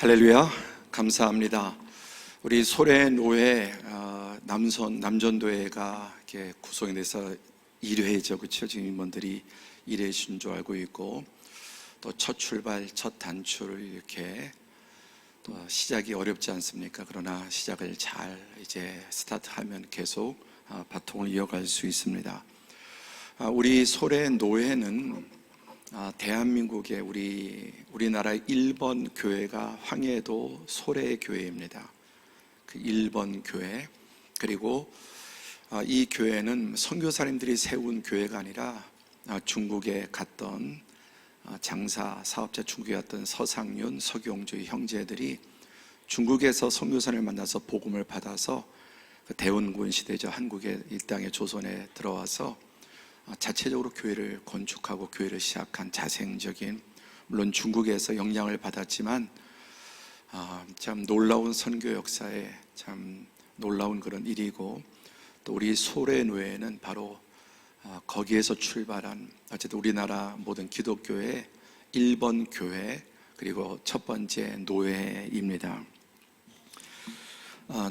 할렐루야, 감사합니다. 우리 소래노회 남전도회가 이렇게 구성이 돼서 1회죠, 그렇죠? 지금 임원들이 1회신 줄 알고 있고, 또 첫 출발, 첫 단추를 이렇게 또 시작이 어렵지 않습니까? 그러나 시작을 잘 이제 스타트하면 계속 바통을 이어갈 수 있습니다. 우리 소래노회는 대한민국의 우리나라 1번 교회가 황해도 소래교회입니다. 그 1번 교회. 그리고 이 교회는 선교사님들이 세운 교회가 아니라 중국에 갔던 장사 사업자, 중국에 갔던 서상윤, 서경주 형제들이 중국에서 선교사를 만나서 복음을 받아서 대원군 시대죠, 한국의 이 땅에 조선에 들어와서 자체적으로 교회를 건축하고 교회를 시작한 자생적인, 물론 중국에서 영향을 받았지만 참 놀라운 선교 역사에 참 놀라운 그런 일이고, 또 우리 소래노회는 바로 거기에서 출발한 어쨌든 우리나라 모든 기독교의 1번 교회, 그리고 첫 번째 노회입니다.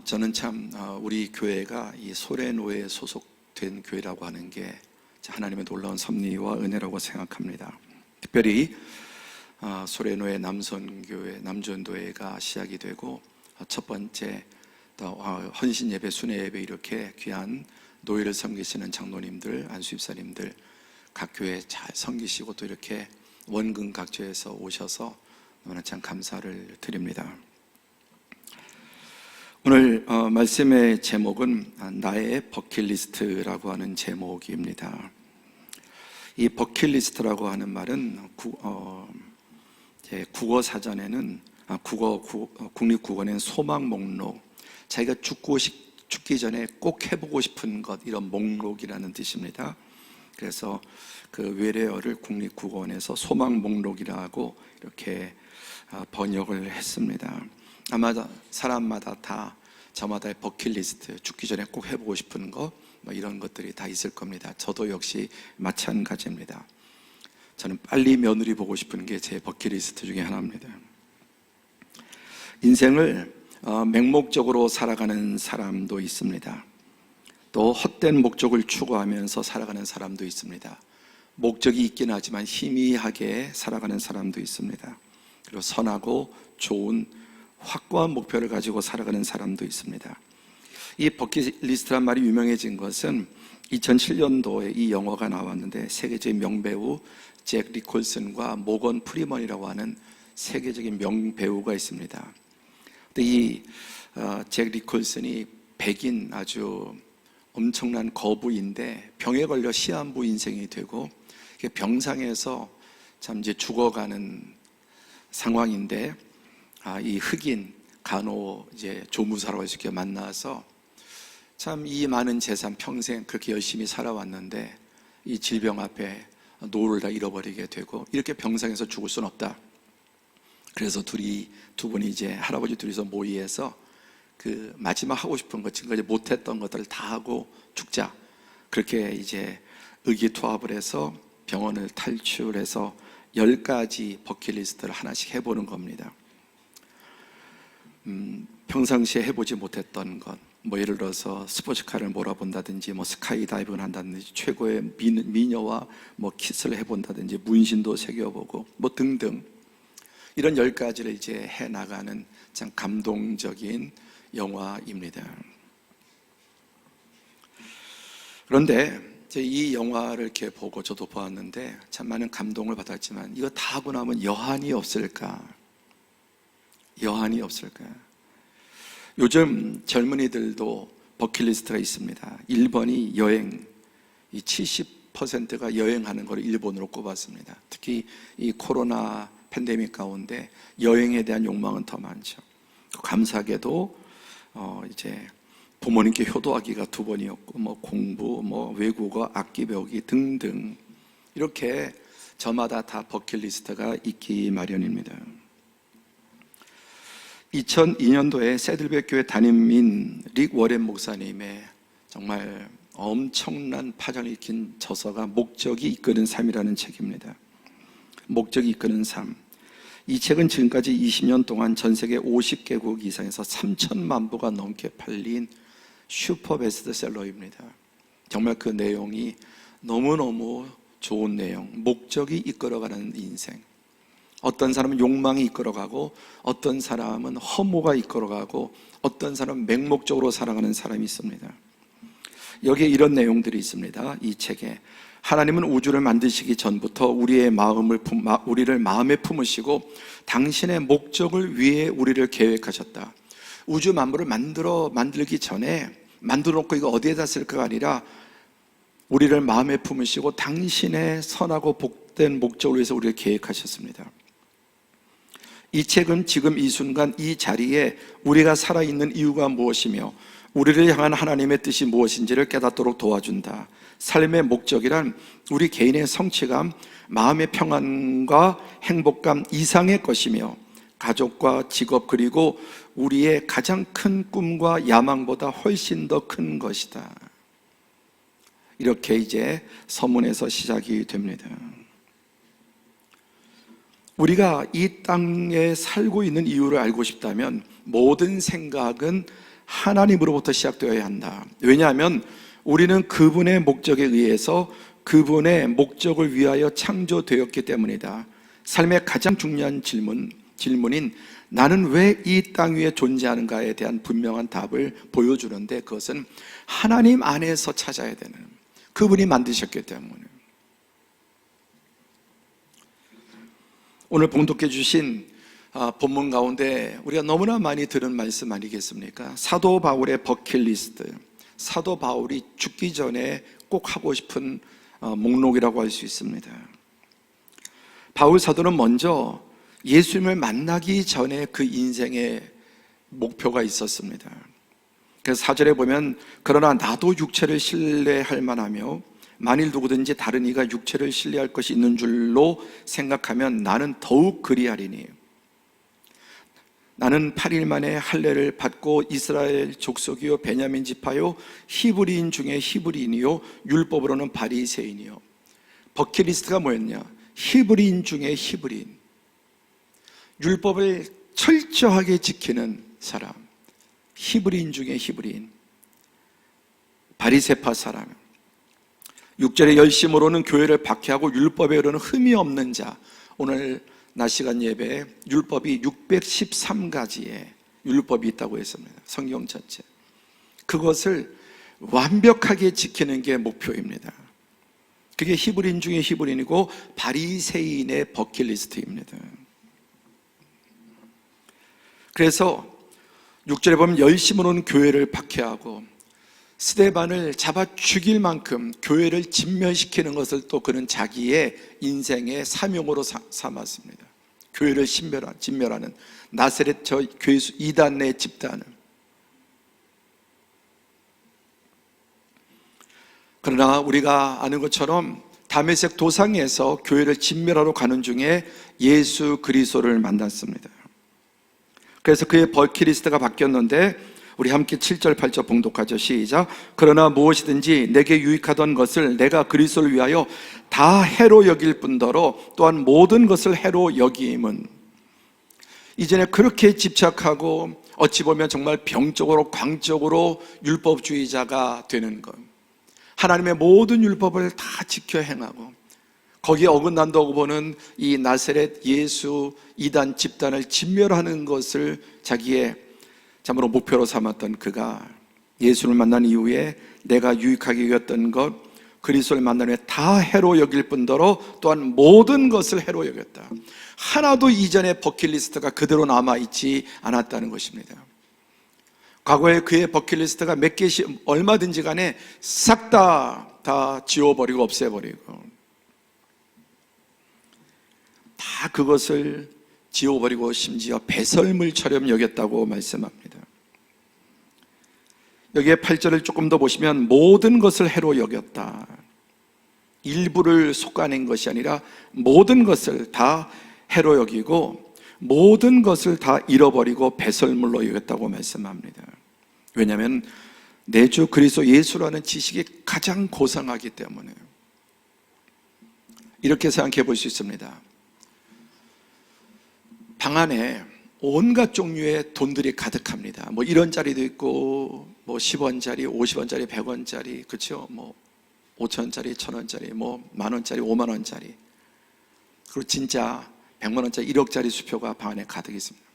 저는 참 우리 교회가 이 소래노회에 소속된 교회라고 하는 게 하나님의 놀라운 섭리와 은혜라고 생각합니다. 특별히 소래노회 남선교회 남전도회가 시작이 되고, 첫 번째 헌신예배, 순회예배, 이렇게 귀한 노예를 섬기시는 장로님들, 안수집사님들 각 교회 잘 섬기시고, 또 이렇게 원근 각지에서 오셔서 너무나 참 감사를 드립니다. 오늘 말씀의 제목은 나의 버킷리스트라고 하는 제목입니다. 이 버킷리스트라고 하는 말은 국어 사전에는 국립국어는 소망 목록, 자기가 죽기 전에 꼭 해보고 싶은 것, 이런 목록이라는 뜻입니다. 그래서 그 외래어를 국립국어원에서 소망 목록이라고 이렇게 번역을 했습니다. 아마 사람마다 다 저마다의 버킷리스트, 죽기 전에 꼭 해보고 싶은 것, 이런 것들이 다 있을 겁니다. 저도 역시 마찬가지입니다. 저는 빨리 며느리 보고 싶은 게 제 버킷리스트 중에 하나입니다. 인생을 맹목적으로 살아가는 사람도 있습니다. 또 헛된 목적을 추구하면서 살아가는 사람도 있습니다. 목적이 있긴 하지만 희미하게 살아가는 사람도 있습니다. 그리고 선하고 좋은 확고한 목표를 가지고 살아가는 사람도 있습니다. 이 버킷리스트란 말이 유명해진 것은 2007년도에 이 영화가 나왔는데, 세계적인 명배우 잭 니콜슨과 모건 프리먼이라고 하는 세계적인 명배우가 있습니다. 근데 이 잭 니콜슨이 백인 아주 엄청난 거부인데 병에 걸려 시한부 인생이 되고, 병상에서 참 이제 죽어가는 상황인데, 이 흑인 간호 이제 조무사로 이렇게 만나서 참 이 많은 재산, 평생 그렇게 열심히 살아왔는데 이 질병 앞에 노후를 다 잃어버리게 되고, 이렇게 병상에서 죽을 수는 없다. 그래서 두 분이 이제 할아버지 둘이서 모의해서 그 마지막 하고 싶은 것, 지금까지 못했던 것들을 다 하고 죽자, 그렇게 이제 의기투합을 해서 병원을 탈출해서 10가지 버킷리스트를 하나씩 해보는 겁니다. 평상시에 해보지 못했던 것, 예를 들어서 스포츠카를 몰아본다든지, 스카이다이빙을 한다든지, 최고의 미녀와 키스를 해본다든지, 문신도 새겨보고, 등등. 이런 10가지를 이제 해나가는 참 감동적인 영화입니다. 그런데 이 영화를 이렇게 보고 저도 보았는데 참 많은 감동을 받았지만, 이거 다 하고 나면 여한이 없을까? 여한이 없을까? 요즘 젊은이들도 버킷리스트가 있습니다. 1번이 여행, 이 70%가 여행하는 걸 1번으로 꼽았습니다. 특히 이 코로나 팬데믹 가운데 여행에 대한 욕망은 더 많죠. 감사하게도 이제 부모님께 효도하기가 2번이었고, 공부, 외국어, 악기 배우기 등등, 이렇게 저마다 다 버킷리스트가 있기 마련입니다. 2002년도에 새들백 교회 담임인 릭 워렌 목사님의 정말 엄청난 파장을 일으킨 저서가 목적이 이끄는 삶이라는 책입니다. 목적이 이끄는 삶. 이 책은 지금까지 20년 동안 전 세계 50개국 이상에서 3천만 부가 넘게 팔린 슈퍼 베스트셀러입니다. 정말 그 내용이 너무너무 좋은 내용, 목적이 이끌어가는 인생. 어떤 사람은 욕망이 이끌어가고, 어떤 사람은 허무가 이끌어가고, 어떤 사람은 맹목적으로 살아가는 사람이 있습니다. 여기에 이런 내용들이 있습니다. 이 책에 하나님은 우주를 만드시기 전부터 우리를 마음에 품으시고 당신의 목적을 위해 우리를 계획하셨다. 우주 만물을 만들기 전에 만들어 놓고 이거 어디에다 쓸까가 아니라 우리를 마음에 품으시고 당신의 선하고 복된 목적을 위해서 우리를 계획하셨습니다. 이 책은 지금 이 순간 이 자리에 우리가 살아있는 이유가 무엇이며 우리를 향한 하나님의 뜻이 무엇인지를 깨닫도록 도와준다. 삶의 목적이란 우리 개인의 성취감, 마음의 평안과 행복감 이상의 것이며 가족과 직업 그리고 우리의 가장 큰 꿈과 야망보다 훨씬 더 큰 것이다. 이렇게 이제 서문에서 시작이 됩니다. 우리가 이 땅에 살고 있는 이유를 알고 싶다면 모든 생각은 하나님으로부터 시작되어야 한다. 왜냐하면 우리는 그분의 목적에 의해서 그분의 목적을 위하여 창조되었기 때문이다. 삶의 가장 중요한 질문인 나는 왜 이 땅 위에 존재하는가에 대한 분명한 답을 보여주는데 그것은 하나님 안에서 찾아야 되는, 그분이 만드셨기 때문에. 오늘 봉독해 주신 본문 가운데 우리가 너무나 많이 들은 말씀 아니겠습니까? 사도 바울의 버킷리스트, 사도 바울이 죽기 전에 꼭 하고 싶은 목록이라고 할 수 있습니다. 바울 사도는 먼저 예수님을 만나기 전에 그 인생의 목표가 있었습니다. 그래서 4절에 보면 그러나 나도 육체를 신뢰할 만하며 만일 누구든지 다른 이가 육체를 신뢰할 것이 있는 줄로 생각하면 나는 더욱 그리하리니 나는 8일 만에 할례를 받고 이스라엘 족속이요 베냐민 지파요 히브리인 중에 히브리인이요 율법으로는 바리새인이요. 버킷리스트가 뭐였냐? 히브리인 중에 히브리인, 율법을 철저하게 지키는 사람, 히브리인 중에 히브리인, 바리새파 사람. 6절에 열심으로는 교회를 박해하고 율법에 이르는 흠이 없는 자. 오늘 낮 시간 예배에 율법이 613가지의 율법이 있다고 했습니다. 성경 전체. 그것을 완벽하게 지키는 게 목표입니다. 그게 히브리인 중에 히브리인이고 바리새인의 버킷리스트입니다. 그래서 6절에 보면 열심으로는 교회를 박해하고 스데반을 잡아 죽일 만큼 교회를 진멸시키는 것을 또 그는 자기의 인생의 사명으로 삼았습니다. 교회를 진멸하는 나사렛 저 괴수 이단의 집단을. 그러나 우리가 아는 것처럼 다메섹 도상에서 교회를 진멸하러 가는 중에 예수 그리스도를 만났습니다. 그래서 그의 버킷리스트가 바뀌었는데 우리 함께 7절 8절 봉독하죠. 시작. 그러나 무엇이든지 내게 유익하던 것을 내가 그리스도를 위하여 다 해로 여길 뿐더러 또한 모든 것을 해로 여김은, 이전에 그렇게 집착하고 어찌 보면 정말 병적으로 광적으로 율법주의자가 되는 것, 하나님의 모든 율법을 다 지켜 행하고 거기에 어긋난다고 보는 이 나사렛 예수 이단 집단을 진멸하는 것을 자기의 참으로 목표로 삼았던 그가 예수를 만난 이후에 내가 유익하게 여겼던 것, 그리스도를 만난 후에 다 해로 여길 뿐더러 또한 모든 것을 해로 여겼다. 하나도 이전의 버킷리스트가 그대로 남아있지 않았다는 것입니다. 과거에 그의 버킷리스트가 몇 개씩 얼마든지 간에 싹 다 지워버리고 없애버리고 다 그것을 지워버리고 심지어 배설물처럼 여겼다고 말씀합니다. 여기에 8절을 조금 더 보시면 모든 것을 해로 여겼다. 일부를 솎아낸 것이 아니라 모든 것을 다 해로 여기고 모든 것을 다 잃어버리고 배설물로 여겼다고 말씀합니다. 왜냐하면 내 주 그리스도 예수라는 지식이 가장 고상하기 때문에. 이렇게 생각해 볼 수 있습니다. 방 안에 온갖 종류의 돈들이 가득합니다. 뭐 1원짜리도 있고, 뭐 10원짜리, 50원짜리, 100원짜리, 그렇죠? 뭐 5천원짜리, 1,000원짜리, 뭐 만원짜리, 5만원짜리, 그리고 진짜 100만원짜리, 1억짜리 수표가 방 안에 가득 있습니다.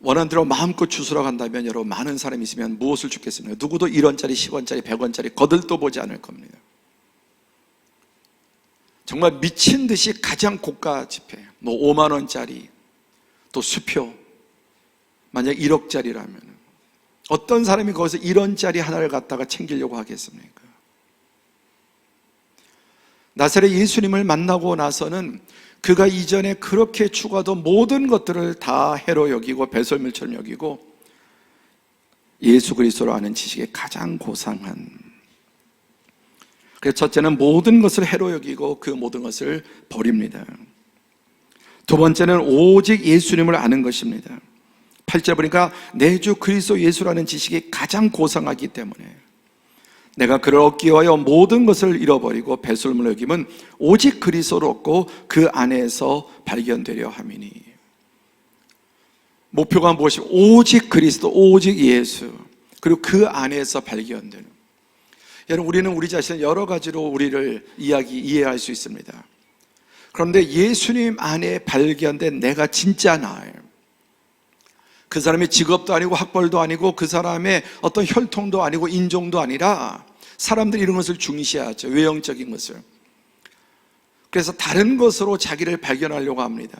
원하는 대로 마음껏 주스러 간다면 여러분, 많은 사람이 있으면 무엇을 주겠습니까? 누구도 1원짜리, 10원짜리, 100원짜리 거들떠 보지 않을 겁니다. 정말 미친 듯이 가장 고가 지폐, 뭐 5만원짜리, 또 수표, 만약 1억짜리라면 어떤 사람이 거기서 1원짜리 하나를 갖다가 챙기려고 하겠습니까? 나사렛 예수님을 만나고 나서는 그가 이전에 그렇게 추구하던 모든 것들을 다 해로 여기고 배설물처럼 여기고 예수 그리스도로 아는 지식에 가장 고상한, 그래서 첫째는 모든 것을 해로 여기고 그 모든 것을 버립니다. 두 번째는 오직 예수님을 아는 것입니다. 8절 보니까 내 주 그리스도 예수라는 지식이 가장 고상하기 때문에 내가 그를 얻기 위하여 모든 것을 잃어버리고 배설물로 여김은 오직 그리스도를 얻고 그 안에서 발견되려 함이니. 목표가 무엇이? 오직 그리스도, 오직 예수, 그리고 그 안에서 발견되는. 여러분, 우리는 우리 자신을 여러 가지로 우리를 이해할 수 있습니다. 그런데 예수님 안에 발견된 내가 진짜 나예요. 그 사람의 직업도 아니고 학벌도 아니고 그 사람의 어떤 혈통도 아니고 인종도 아니라, 사람들이 이런 것을 중시하죠. 외형적인 것을. 그래서 다른 것으로 자기를 발견하려고 합니다.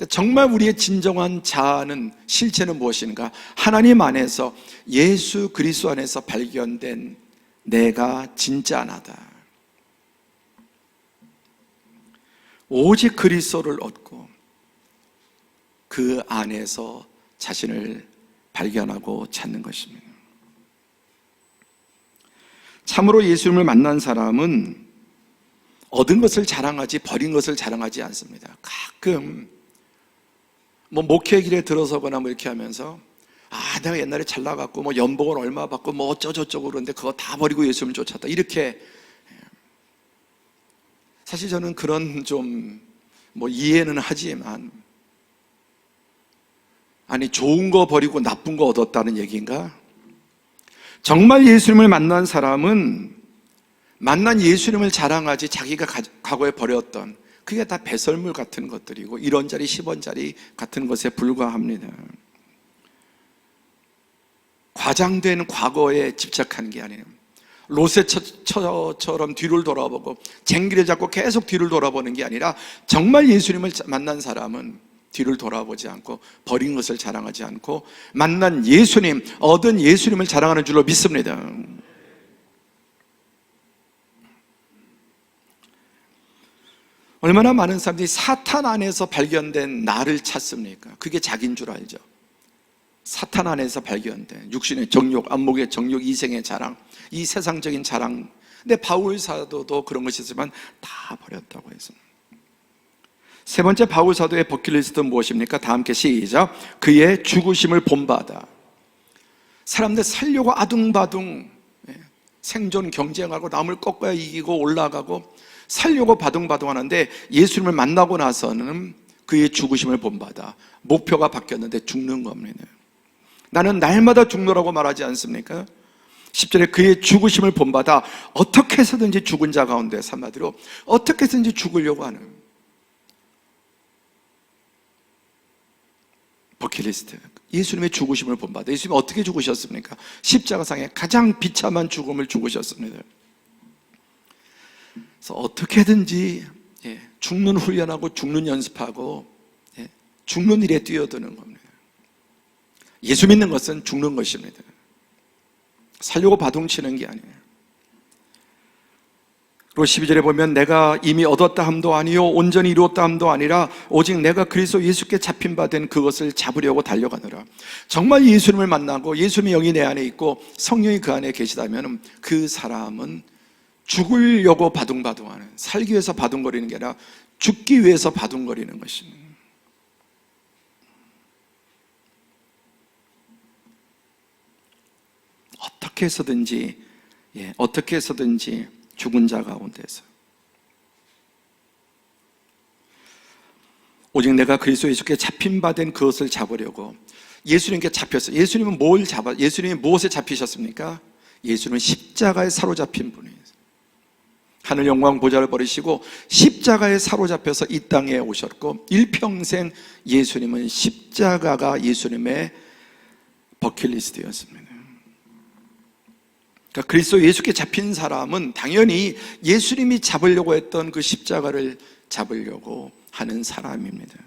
정말 우리의 진정한 자아는, 실체는 무엇인가? 하나님 안에서, 예수 그리스도 안에서 발견된 내가 진짜 나다. 오직 그리스도를 얻고 그 안에서 자신을 발견하고 찾는 것입니다. 참으로 예수님을 만난 사람은 얻은 것을 자랑하지 버린 것을 자랑하지 않습니다. 가끔 뭐 목회 길에 들어서거나 뭐 이렇게 하면서, 내가 옛날에 잘 나갔고 뭐 연봉을 얼마 받고 뭐 어쩌저쩌고 그러는데 그거 다 버리고 예수님을 쫓았다, 이렇게. 사실 저는 그런 좀 뭐 이해는 하지만, 아니 좋은 거 버리고 나쁜 거 얻었다는 얘기인가? 정말 예수님을 만난 사람은 만난 예수님을 자랑하지 자기가 과거에 버렸던 그게 다 배설물 같은 것들이고 1원짜리 10원짜리 같은 것에 불과합니다. 과장된 과거에 집착하는 게 아니에요. 롯의처럼 뒤를 돌아보고 쟁기를 잡고 계속 뒤를 돌아보는 게 아니라, 정말 예수님을 만난 사람은 뒤를 돌아보지 않고 버린 것을 자랑하지 않고 만난 예수님, 얻은 예수님을 자랑하는 줄로 믿습니다. 얼마나 많은 사람들이 사탄 안에서 발견된 나를 찾습니까? 그게 자기인 줄 알죠. 사탄 안에서 발견된 육신의 정욕, 안목의 정욕, 이생의 자랑, 이 세상적인 자랑. 근데 바울 사도도 그런 것이 있지만 다 버렸다고 했습니다. 세 번째 바울 사도의 버킷리스트는 무엇입니까? 다 함께 시작. 그의 죽으심을 본받아. 사람들 살려고 아둥바둥 생존 경쟁하고 남을 꺾어야 이기고 올라가고 살려고 바둥바둥 하는데, 예수님을 만나고 나서는 그의 죽으심을 본받아. 목표가 바뀌었는데 죽는 겁니다. 나는 날마다 죽노라고 말하지 않습니까? 10절에 그의 죽으심을 본받아 어떻게 해서든지 죽은 자 가운데, 한마디로 어떻게 해서든지 죽으려고 하는 버킷리스트. 예수님의 죽으심을 본받아. 예수님이 어떻게 죽으셨습니까? 십자가상에 가장 비참한 죽음을 죽으셨습니다. 그래서 어떻게든지 죽는 훈련하고 죽는 연습하고 죽는 일에 뛰어드는 겁니다. 예수 믿는 것은 죽는 것입니다. 살려고 바둥치는 게 아니에요. 그리고 12절에 보면 내가 이미 얻었다 함도 아니요 온전히 이루었다 함도 아니라 오직 내가 그리스도 예수께 잡힌 바 된 그것을 잡으려고 달려가느라. 정말 예수님을 만나고 예수님의 영이 내 안에 있고 성령이 그 안에 계시다면 그 사람은 죽으려고 바둥바둥하는, 살기 위해서 바둥거리는 게 아니라 죽기 위해서 바둥거리는 것입니다. 어떻게 해서든지 죽은 자 가운데서. 오직 내가 그리스도 예수께 잡힌 바 된 그것을 잡으려고 예수님께 잡혔어요. 예수님은 예수님이 무엇에 잡히셨습니까? 예수님은 십자가에 사로잡힌 분이에요. 하늘 영광 보좌를 버리시고 십자가에 사로잡혀서 이 땅에 오셨고 일평생 예수님은 십자가가 예수님의 버킷리스트였습니다. 그러니까 그리스도 예수께 잡힌 사람은 당연히 예수님이 잡으려고 했던 그 십자가를 잡으려고 하는 사람입니다.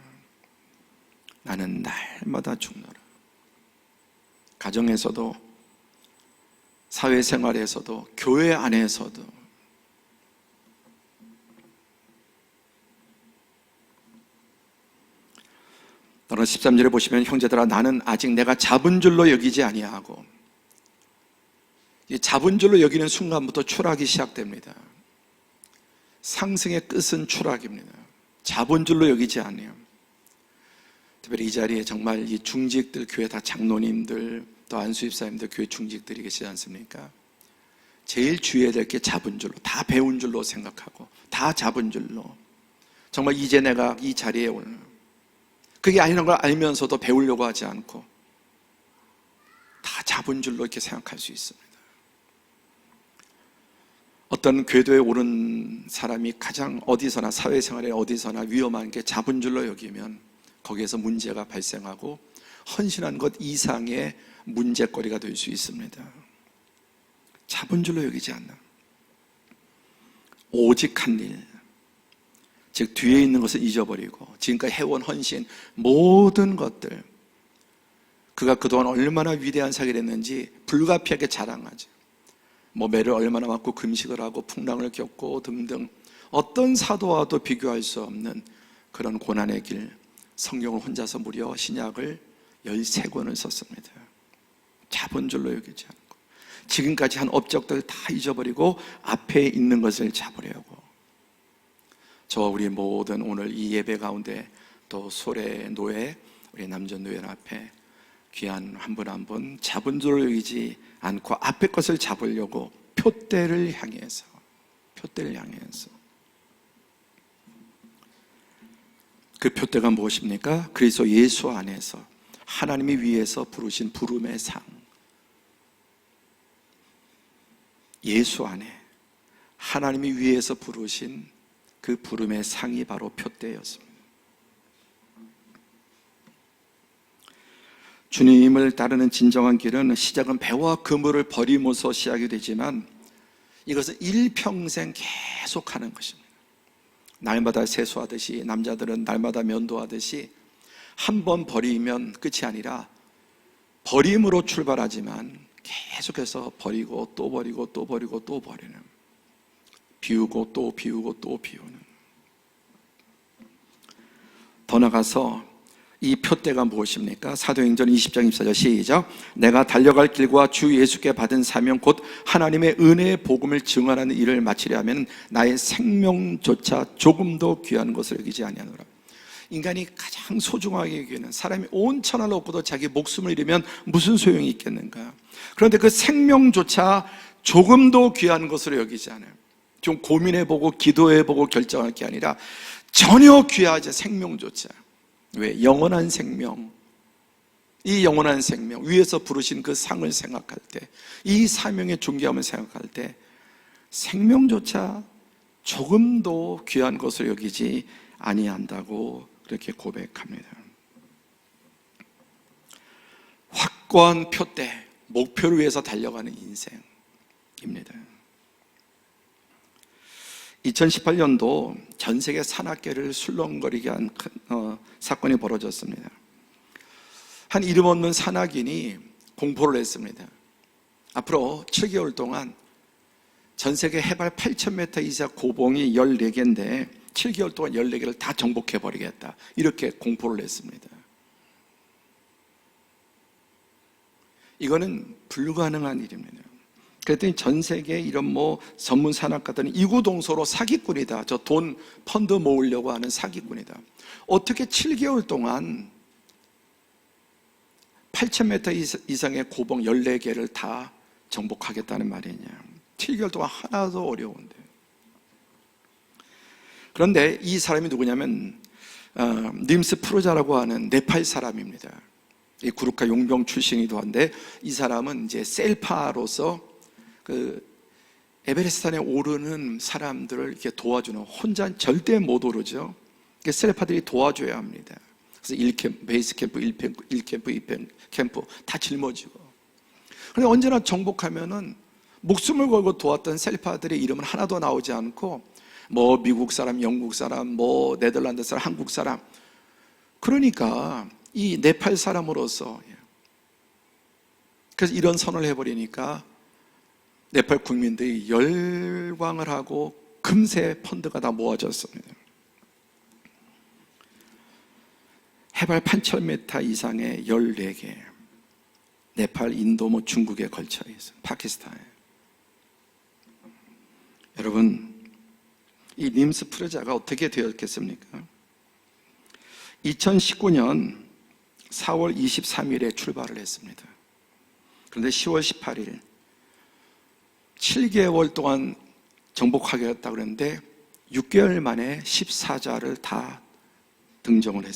나는 날마다 죽노라. 가정에서도 사회생활에서도 교회 안에서도 너는 13절에 보시면 형제들아 나는 아직 내가 잡은 줄로 여기지 아니하고 이 잡은 줄로 여기는 순간부터 추락이 시작됩니다. 상승의 끝은 추락입니다. 잡은 줄로 여기지 않아요. 특별히 이 자리에 정말 이 중직들 교회 다 장로님들 또 안수집사님들 교회 중직들이 계시지 않습니까? 제일 주의해야 될 게 잡은 줄로 다 배운 줄로 생각하고 다 잡은 줄로 정말 이제 내가 이 자리에 오는 그게 아니라는 걸 알면서도 배우려고 하지 않고 다 잡은 줄로 이렇게 생각할 수 있습니다. 어떤 궤도에 오른 사람이 가장 어디서나 사회생활에 어디서나 위험한 게 잡은 줄로 여기면 거기에서 문제가 발생하고 헌신한 것 이상의 문제거리가 될 수 있습니다. 잡은 줄로 여기지 않는 오직 한 일, 즉 뒤에 있는 것을 잊어버리고 지금까지 해온 헌신 모든 것들 그가 그동안 얼마나 위대한 사기를 했는지 불가피하게 자랑하죠. 매를 얼마나 맞고 금식을 하고 풍랑을 겪고 등등 어떤 사도와도 비교할 수 없는 그런 고난의 길 성경을 혼자서 무려 신약을 13권을 썼습니다. 잡은 줄로 여기지 않고 지금까지 한 업적들 다 잊어버리고 앞에 있는 것을 잡으려고 저와 우리 모든 오늘 이 예배 가운데 또 소래 노예 우리 남전 노예 앞에 귀한 한 분 한 분 잡은 줄로 여기지 않고 앞에 것을 잡으려고 표대를 향해서 그 표대가 무엇입니까? 그리스도 예수 안에서 하나님이 위에서 부르신 부름의 상 예수 안에 하나님이 위에서 부르신 그 부름의 상이 바로 표대였습니다. 주님을 따르는 진정한 길은 시작은 배와 그물을 버리면서 시작이 되지만 이것은 일평생 계속하는 것입니다. 날마다 세수하듯이 남자들은 날마다 면도하듯이 한 번 버리면 끝이 아니라 버림으로 출발하지만 계속해서 버리고 또 버리고 또 버리고 또 버리는 비우고 또 비우고 또 비우는 더 나가서 이 표대가 무엇입니까? 사도행전 20장 24절 시작 내가 달려갈 길과 주 예수께 받은 사명 곧 하나님의 은혜의 복음을 증언하는 일을 마치려 하면 나의 생명조차 조금도 귀한 것을 여기지 아니하노라. 인간이 가장 소중하게 여기는 사람이 온 천하를 얻고도 자기 목숨을 잃으면 무슨 소용이 있겠는가? 그런데 그 생명조차 조금도 귀한 것으로 여기지 않아요. 좀 고민해보고 기도해보고 결정할 게 아니라 전혀 귀하지 생명조차. 왜? 영원한 생명, 이 영원한 생명 위에서 부르신 그 상을 생각할 때 이 사명의 존귀함을 생각할 때 생명조차 조금도 귀한 것을 여기지 아니한다고 그렇게 고백합니다. 확고한 표대, 목표를 위해서 달려가는 인생입니다. 2018년도 전 세계 산악계를 술렁거리게 한 사건이 벌어졌습니다. 한 이름 없는 산악인이 공포를 했습니다. 앞으로 7개월 동안 전 세계 해발 8,000m 이상 고봉이 14개인데 7개월 동안 14개를 다 정복해버리겠다 이렇게 공포를 했습니다. 이거는 불가능한 일입니다. 그랬더니 전 세계 이런 전문 산악가들은 이구동서로 사기꾼이다. 저 돈 펀드 모으려고 하는 사기꾼이다. 어떻게 7개월 동안 8,000m 이상의 고봉 14개를 다 정복하겠다는 말이냐. 7개월 동안 하나도 어려운데. 그런데 이 사람이 누구냐면 님스 프루자라고 하는 네팔 사람입니다. 이 구르카 용병 출신이기도 한데, 이 사람은 이제 셀파로서 그 에베레스트 산에 오르는 사람들을 이렇게 도와주는, 혼자 절대 못 오르죠. 셀파들이 도와줘야 합니다. 그래서 1캠프, 베이스 캠프, 1캠프, 2캠프 다 짊어지고. 그런데 언제나 정복하면은 목숨을 걸고 도왔던 셀파들의 이름은 하나도 나오지 않고, 뭐 미국 사람, 영국 사람, 뭐 네덜란드 사람, 한국 사람. 그러니까 이 네팔 사람으로서, 그래서 이런 선언을 해버리니까 네팔 국민들이 열광을 하고 금세 펀드가 다 모아졌습니다. 해발 8,000m 이상의 14개, 네팔, 인도, 뭐 중국에 걸쳐 있어요. 파키스탄에. 여러분, 이 님스 프루자가 어떻게 되었겠습니까? 2019년 4월 23일에 출발을 했습니다. 그런데 10월 18일 7개월 동안 정복하겠다고 그랬는데 6개월 만에 14자를 다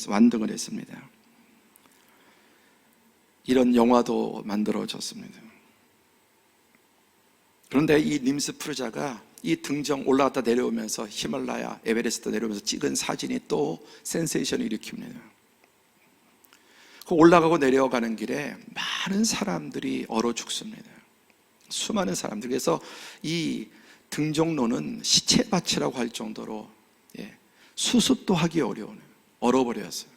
완등을 했습니다. 이런 영화도 만들어졌습니다. 그런데 이 님스 프루자가 이 등정 올라갔다 내려오면서 히말라야, 에베레스트 내려오면서 찍은 사진이 또 센세이션을 일으킵니다. 그 올라가고 내려가는 길에 많은 사람들이 얼어 죽습니다. 수많은 사람들. 그래서 이 등정로는 시체밭이라고 할 정도로 수습도 하기 어려운, 얼어버렸어요.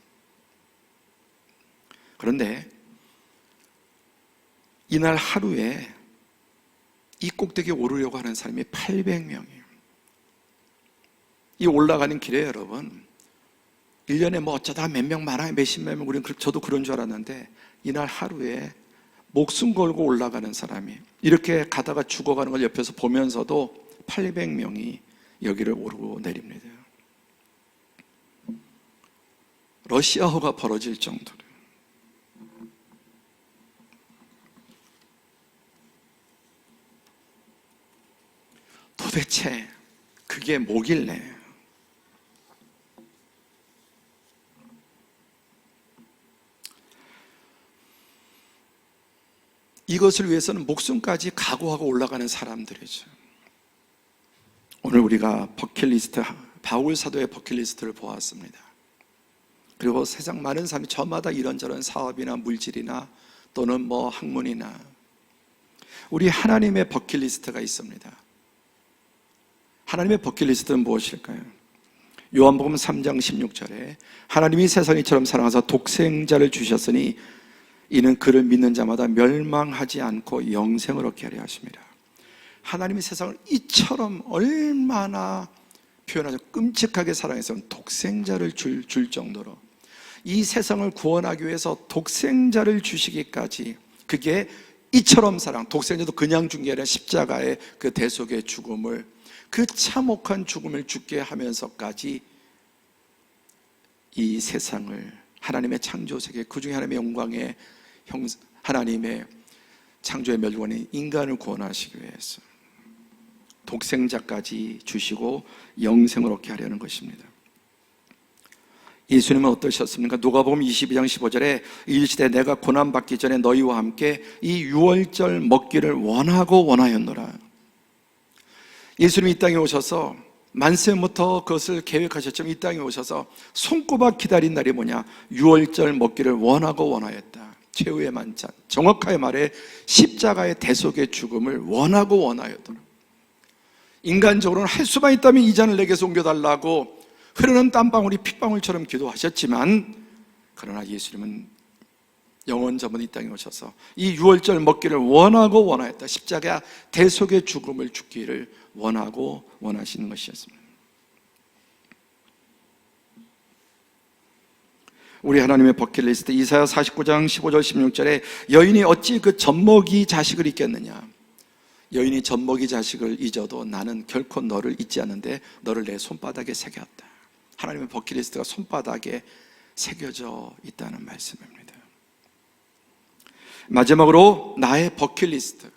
그런데 이날 하루에 이 꼭대기에 오르려고 하는 사람이 800명이에요. 이 올라가는 길에 여러분, 1년에 뭐 어쩌다 몇 명 많아요, 몇십몇 명, 저도 그런 줄 알았는데 이날 하루에 목숨 걸고 올라가는 사람이, 이렇게 가다가 죽어가는 걸 옆에서 보면서도 800명이 여기를 오르고 내립니다. 러시아어가 벌어질 정도로. 도대체 그게 뭐길래? 이것을 위해서는 목숨까지 각오하고 올라가는 사람들이죠. 오늘 우리가 버킷리스트, 바울 사도의 버킷리스트를 보았습니다. 그리고 세상 많은 사람이 저마다 이런저런 사업이나 물질이나 또는 뭐 학문이나, 우리 하나님의 버킷리스트가 있습니다. 하나님의 버킷리스트는 무엇일까요? 요한복음 3장 16절에 하나님이 세상을 이처럼 사랑하사 독생자를 주셨으니 이는 그를 믿는 자마다 멸망하지 않고 영생을 얻게 하려 하십니다. 하나님이 세상을 이처럼 얼마나 표현하죠. 끔찍하게 사랑해서 독생자를 줄 정도로, 이 세상을 구원하기 위해서 독생자를 주시기까지, 그게 이처럼 사랑, 독생자도 그냥 준 게 아니라 십자가의 그 대속의 죽음을, 그 참혹한 죽음을 죽게 하면서까지 이 세상을, 하나님의 창조세계, 그 중에 하나님의 영광의 하나님의 창조의 멸관인 인간을 구원하시기 위해서 독생자까지 주시고 영생을 얻게 하려는 것입니다. 예수님은 어떠셨습니까? 누가복음 22장 15절에 이르시되 내가 고난받기 전에 너희와 함께 이 유월절 먹기를 원하고 원하였노라. 예수님이 이 땅에 오셔서 만세부터 그것을 계획하셨지만 이 땅에 오셔서 손꼽아 기다린 날이 뭐냐? 유월절 먹기를 원하고 원하였다. 최후의 만찬, 정확하게 말해 십자가의 대속의 죽음을 원하고 원하였더라. 인간적으로는 할 수만 있다면 이 잔을 내게서 옮겨달라고 흐르는 땀방울이 핏방울처럼 기도하셨지만, 그러나 예수님은 영원 전부 이 땅에 오셔서 이 유월절 먹기를 원하고 원하였다. 십자가 대속의 죽음을 죽기를 원하고 원하시는 것이었습니다. 우리 하나님의 버킷리스트, 이사야 49장 15절 16절에 여인이 어찌 그 젖먹이 자식을 잊겠느냐. 여인이 젖먹이 자식을 잊어도 나는 결코 너를 잊지 않는데 너를 내 손바닥에 새겼다. 하나님의 버킷리스트가 손바닥에 새겨져 있다는 말씀입니다. 마지막으로 나의 버킷리스트.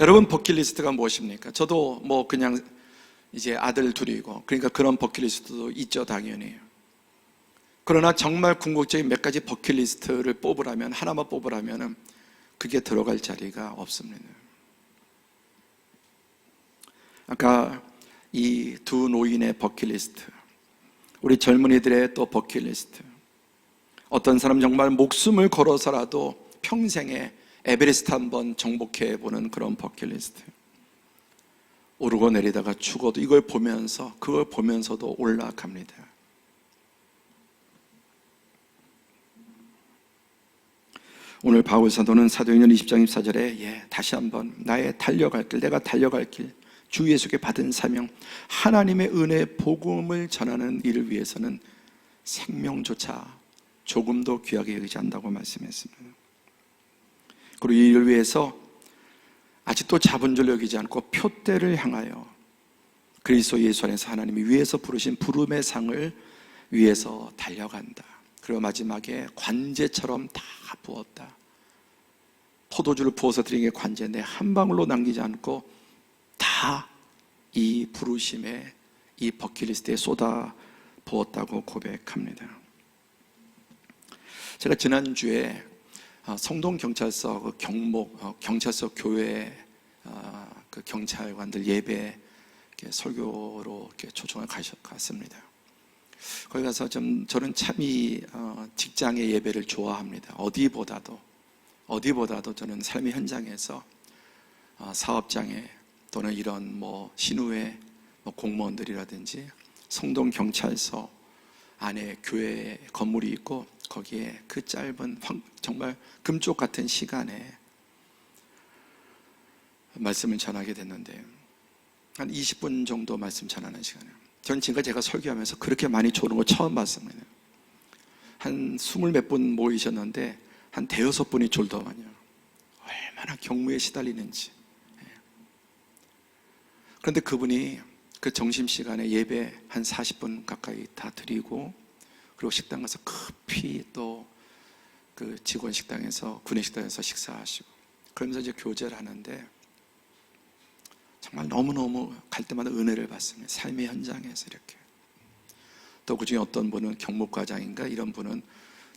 여러분 버킷리스트가 무엇입니까? 저도 그냥 이제 아들 둘이고, 그러니까 그런 버킷리스트도 있죠, 당연히. 그러나 정말 궁극적인 몇 가지 버킷리스트를 뽑으라면, 하나만 뽑으라면 그게 들어갈 자리가 없습니다. 아까 이 두 노인의 버킷리스트, 우리 젊은이들의 또 버킷리스트, 어떤 사람 정말 목숨을 걸어서라도 평생에 에베레스트 한번 정복해보는 그런 버킷리스트, 오르고 내리다가 죽어도 이걸 보면서, 그걸 보면서도 올라갑니다. 오늘 바울 사도는 사도행전 20장 24절에 다시 한번 나의 달려갈 길, 내가 달려갈 길, 주 예수께 받은 사명, 하나님의 은혜 복음을 전하는 일을 위해서는 생명조차 조금도 귀하게 여기지 않는다고 말씀했습니다. 그리고 이 일을 위해서 아직도 잡은 줄 여기지 않고 표대를 향하여 그리스도 예수 안에서 하나님이 위에서 부르신 부름의 상을 위해서 달려간다. 그리고 마지막에 관제처럼 다 부었다. 포도주를 부어서 드린 게 관제인데 한 방울로 남기지 않고 다 이 부르심에, 이 버킷리스트에 쏟아 부었다고 고백합니다. 제가 지난주에 성동경찰서 그 경찰서 교회 그 경찰관들 예배 설교로 이렇게 초청을 갔습니다. 거기 가서 저는 참 이 직장의 예배를 좋아합니다. 어디보다도 저는 삶의 현장에서 사업장에 또는 이런 신우회 공무원들이라든지 성동경찰서 안에 교회 건물이 있고 거기에 그 짧은 정말 금쪽 같은 시간에 말씀을 전하게 됐는데, 한 20분 정도 말씀 전하는 시간이에요. 전 지금까지 제가 설교하면서 그렇게 많이 조는 거 처음 봤습니다. 한 20몇 분 모이셨는데 한 대여섯 분이 졸더만요. 얼마나 경무에 시달리는지. 그런데 그분이 그 점심시간에 예배 한 40분 가까이 다 드리고, 그리고 식당 가서 급히 또 그 직원 식당에서, 군내 식당에서 식사하시고, 그러면서 이제 교제를 하는데 정말 너무너무 갈 때마다 은혜를 받습니다. 삶의 현장에서 이렇게. 또 그중에 어떤 분은 경목과장인가 이런 분은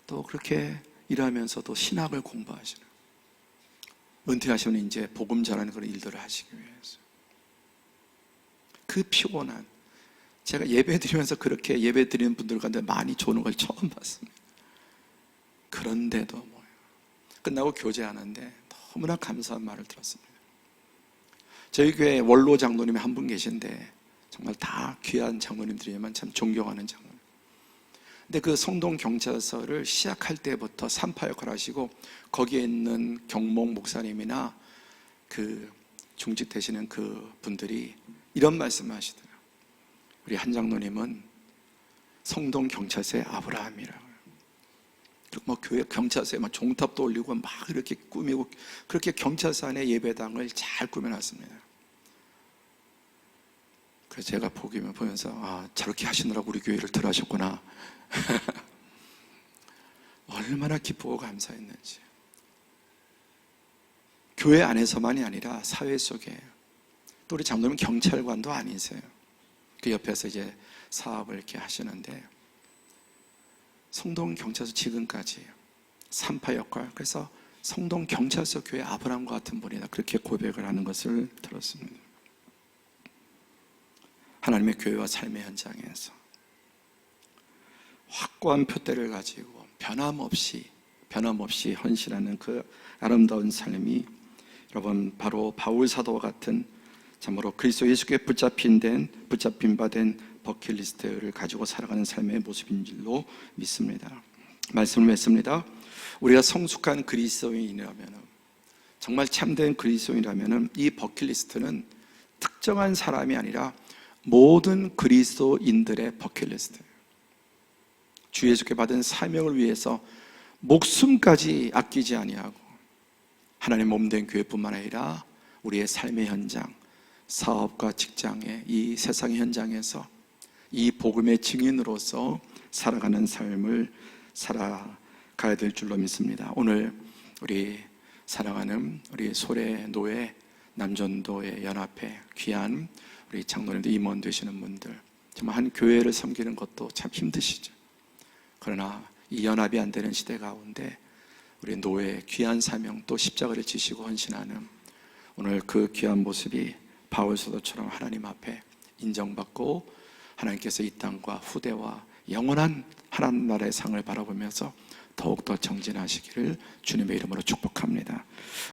또 그렇게 일하면서도 신학을 공부하시는, 은퇴하시면 이제 복음 전하는 그런 일들을 하시기 위해서. 그 피곤한, 제가 예배 드리면서 그렇게 예배 드리는 분들 가운데 많이 조는 걸 처음 봤습니다. 그런데도 끝나고 교제하는데 너무나 감사한 말을 들었습니다. 저희 교회 원로 장로님이 한 분 계신데 정말 다 귀한 장로님들이지만 참 존경하는 장로님. 근데 그 성동경찰서를 시작할 때부터 산파 역할을 하시고 거기에 있는 경목 목사님이나 그 중직되시는 그 분들이 이런 말씀을 하시더라고요. 우리 한 장로님은 성동경찰서의 아브라함이라고요. 그리고 교회 경찰서에 종탑도 올리고 막 이렇게 꾸미고, 그렇게 경찰서 안에 예배당을 잘 꾸며놨습니다. 그래서 제가 보면서 저렇게 하시느라고 우리 교회를 들어가셨구나. 얼마나 기쁘고 감사했는지. 교회 안에서만이 아니라 사회 속에, 또 우리 장로님 경찰관도 아니세요. 그 옆에서 이제 사업을 이렇게 하시는데 성동경찰서 지금까지 산파 역할, 그래서 성동경찰서 교회 아브라함과 같은 분이다, 그렇게 고백을 하는 것을 들었습니다. 하나님의 교회와 삶의 현장에서 확고한 표대를 가지고 변함없이 헌신하는 그 아름다운 삶이, 여러분, 바로 바울 사도와 같은 참으로 그리스도 예수께 붙잡힌 바 된 버킷리스트를 가지고 살아가는 삶의 모습인 줄로 믿습니다. 말씀을 했습니다. 우리가 성숙한 그리스도인이라면, 정말 참된 그리스도인이라면 이 버킷리스트는 특정한 사람이 아니라 모든 그리스도인들의 버킷리스트예요. 주 예수께 받은 사명을 위해서 목숨까지 아끼지 아니하고 하나님 몸된 교회뿐만 아니라 우리의 삶의 현장, 사업과 직장의 이 세상의 현장에서 이 복음의 증인으로서 살아가는 삶을 살아가야 될 줄로 믿습니다. 오늘 우리 사랑하는 우리 소래 노예 남전도의 연합회 귀한 우리 장로님들, 임원 되시는 분들, 정말 한 교회를 섬기는 것도 참 힘드시죠. 그러나 이 연합이 안 되는 시대 가운데 우리 노예의 귀한 사명, 또 십자가를 지시고 헌신하는 오늘 그 귀한 모습이 바울 사도처럼 하나님 앞에 인정받고 하나님께서 이 땅과 후대와 영원한 하나님 나라의 상을 바라보면서 더욱더 정진하시기를 주님의 이름으로 축복합니다.